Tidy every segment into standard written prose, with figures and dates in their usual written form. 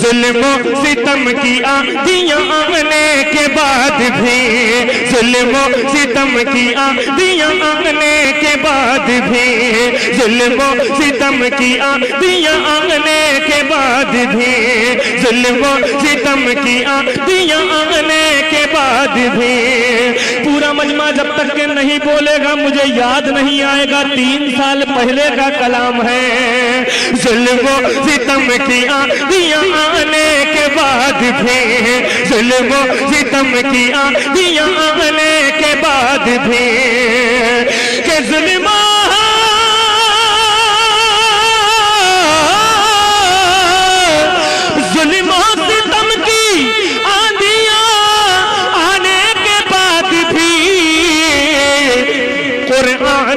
जुल्मों सितम की आंधियां आने के बाद भी, जुल्मों सितम की आंधियां आने के बाद भी, जुल्मों सितम की आंधियां आने के बाद भी, जुल्मों सितम की आंधियां आने के बाद भी। पूरा मजमा जब तक के नहीं बोलेगा मुझे याद नहीं आएगा, 3 साल पहले का कलाम है। जुल्मों सितम की आंधियां आने के बाद भी, जुल्मों सितम की आंधियां आने के बाद भी, के जुल्म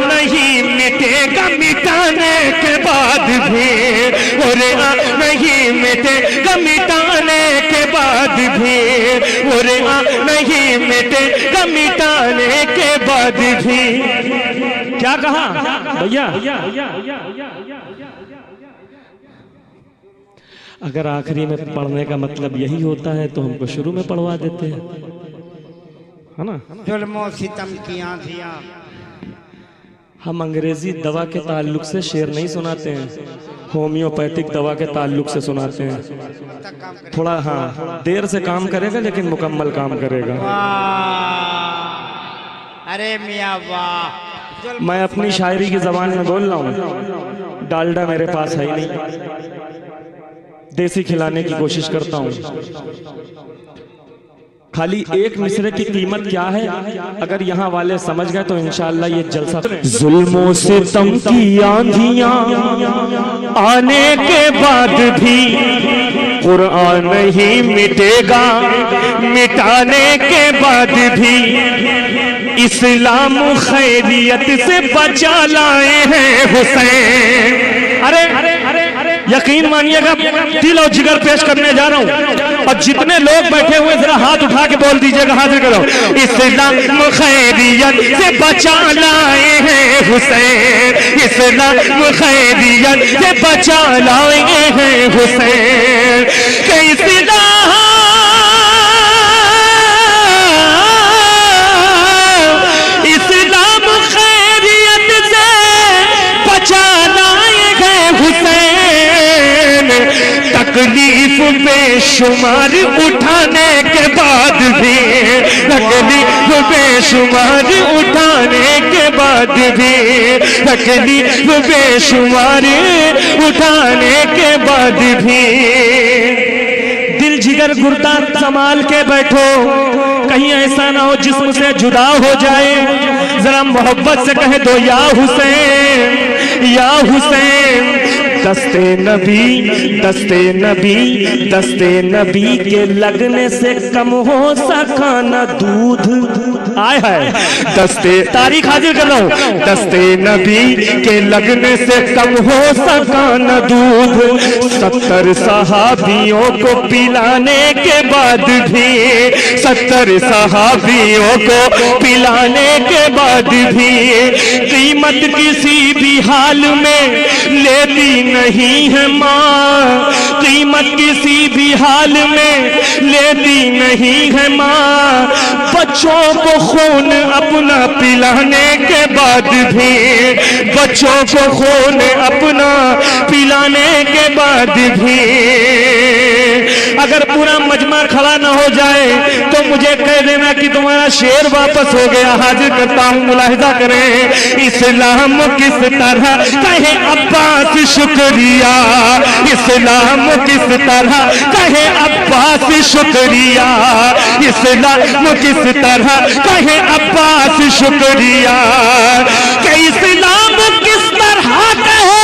नहीं मिटेगा मिटाने के बाद भी, और नहीं मिटेगा मिटाने के बाद भी। क्या कहा भैया? अगर आखिरी में पढ़ने का मतलब यही होता है तो हमको शुरू में पढ़वा देते हैं, है ना? जुल्मों सितम की आंधियां। हम अंग्रेजी दवा के ताल्लुक से शेर नहीं सुनाते हैं, होम्योपैथिक दवा के ताल्लुक से सुनाते हैं। थोड़ा हाँ देर से काम करेगा लेकिन मुकम्मल काम करेगा। अरे मियां वाह। मैं अपनी शायरी की जबान में बोल रहा हूँ, डालडा मेरे पास है ही नहीं, देसी खिलाने की कोशिश करता हूँ। खाली एक मिसरे की कीमत क्या है अगर यहाँ वाले समझ गए तो इंशाअल्लाह ये जलसा। जुल्मों से सितम की आंधियां आने के बाद भी कुरान नहीं मिटेगा मिटाने के बाद भी, इस्लाम खैरियत से बचा लाए हैं हुसैन। अरे यकीन मानिएगा दिल और जिगर पेश करने जा रहा हूं, और जितने लोग बैठे हुए जरा हाथ उठा के बोल दीजिएगा, हाजिर करो। इस्लाम खैरियत से बचा लाए हैं हुसैन, इस्लाम खैरियत से बचा लाए हैं हुसैन। इस्लाम खैरियत से बचा लाए हैं हुसैन। तकलीफ बेशुमार उठाने के बाद भी, तकलीफ बेशुमार उठाने के बाद भी, तकलीफ बेशुमार उठाने के बाद भी, दिल जिगर गुर्दा संभाल के बैठो, कहीं ऐसा ना हो जिस्म से जुदा हो जाए। जरा मोहब्बत से कह दो या हुसैन या हुसैन। दस्ते नबी दस्ते नबी दस्ते नबी के लगने से कम हो सका न दूध। आए है दस्ते तारीख हाजिर कर रहा हूं, दस्ते नबी के लगने से कम हो सका न दूध। 70 सहाबियों को पिलाने के बाद भी, 70 सहाबियों को पिलाने के बाद भी, कीमत किसी भी हाल में लेती नहीं है माँ, कीमत किसी भी हाल में लेती नहीं है माँ। बच्चों को खून अपना पिलाने के बाद भी, बच्चों को खून अपना पिलाने के बाद भी, अगर पूरा मजमा खड़ा ना हो जाए तो मुझे कह देना कि तुम्हारा शेर वापस हो गया। हाजिर करता हूँ, मुलाहिजा करें। इस्लाम किस तरह कहे अब्बास शुक्रिया, इस्लाम किस तरह कहे अब्बास शुक्रिया, इस्लाम किस तरह कहे अब्बास शुक्रिया। कि इस्लाम किस तरह कहे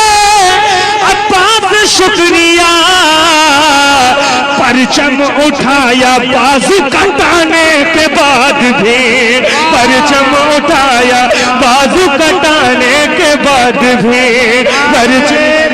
अब्बास शुक्रिया। परचम उठाया बाजू कटाने के बाद भी, परचम उठाया बाजू कटाने के बाद भी, परचम